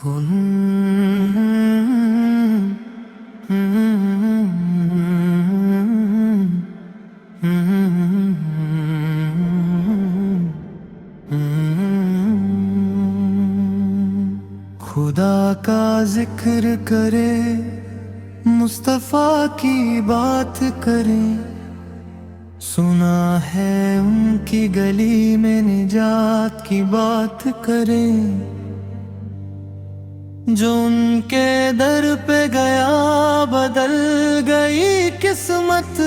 خدا کا ذکر کرے، مصطفیٰ کی بات کریں، سنا ہے ان کی گلی میں نجات کی بات کریں۔ جو ان کے در پہ گیا بدل گئی قسمت،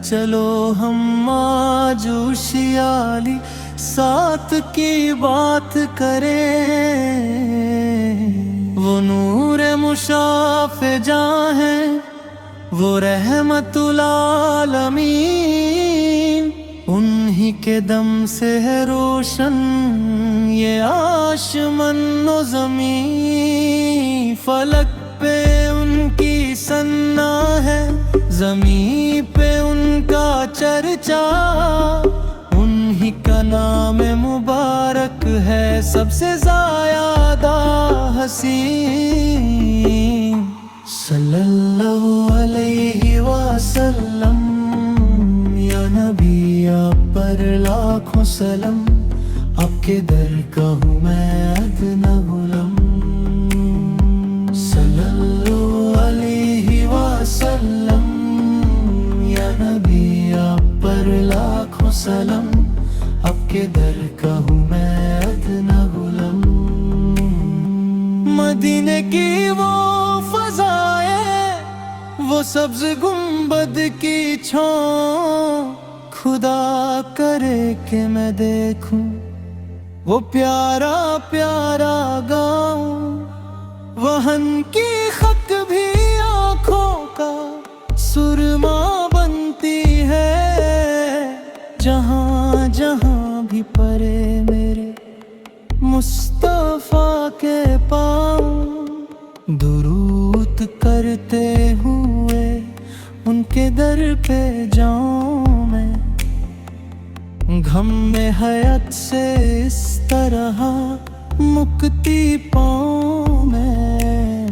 چلو ہم ماجوشیالی ساتھ کی بات کریں۔ وہ نور مشاف جاں ہیں، وہ رحمت العالمین، انہی کے دم سے ہے روشن یہ آسمان و زمین۔ فلک پہ ان کی ثنا ہے، زمین پہ ان کا چرچا، انہی کا نام مبارک ہے سب سے زیادہ حسین۔ صلی اللہ علیہ وسلم، یا نبی آپ پر لاکھوں سلام، آپ کے در کا ہوں میں ادنا غلام۔ صلی اللہ علیہ وسلم، یا نبی آپ پر لاکھوں سلام، آپ کے در کا ہوں میں ادنا غلام۔ مدینے کی وہ فضائیں، وہ سبز گنبد کی چھاؤں، خدا کرے کہ میں دیکھوں وہ پیارا پیارا گاؤں۔ وہن کی خط بھی آنکھوں کا سرما بنتی ہے، جہاں جہاں بھی پڑے میرے مصطفیٰ کے پاؤں، درود کرتے ہوئے ان کے در پہ جاؤں میں۔ غم میں حیات سے اس طرح مکتی پاؤں میں،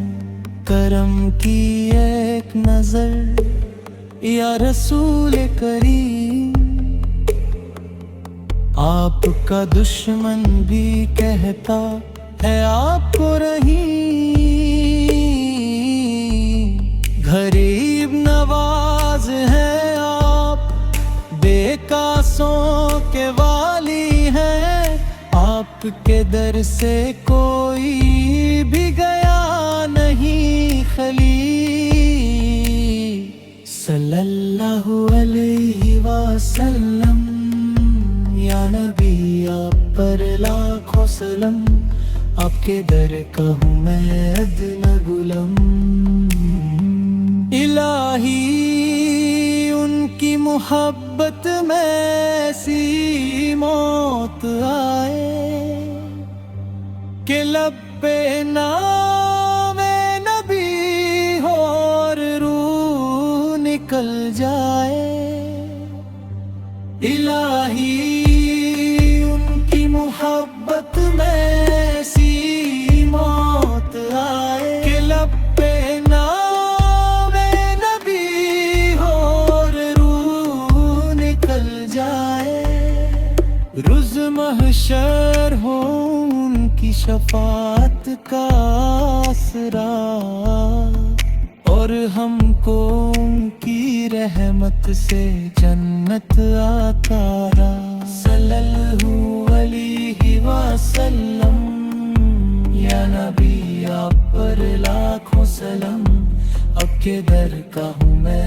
کرم کی ایک نظر یا رسول کریم، آپ کا دشمن بھی کہتا ہے آپ کو رحیم۔ غریب نواز ہیں آپ، بے قاسوں کے والی ہیں، آپ کے در سے کوئی بھی گیا نہیں خالی۔ صلی اللہ علیہ وسلم، یا نبی آپ پر لاکھوں سلام، آپ کے در کا ہوں میں ادنا غلام۔ الہی ان کی محبت میں ایسی موت آئے کہ لب پہ نام نبی ہو اور روح نکل جائے۔ الہی ان کی محبت میں ایسی موت آئے کہ لب پہ نام نبی ہو اور روح نکل جائے۔ روز محشر ہو ان کی شفاعت کا آسرا، اور ہم کو ان کی رحمت سے جنت عطا رہا۔ صلی اللہ علیہ وسلم، یا نبی آپ پر لاکھوں سلام، آپ کے در کا ہوں میں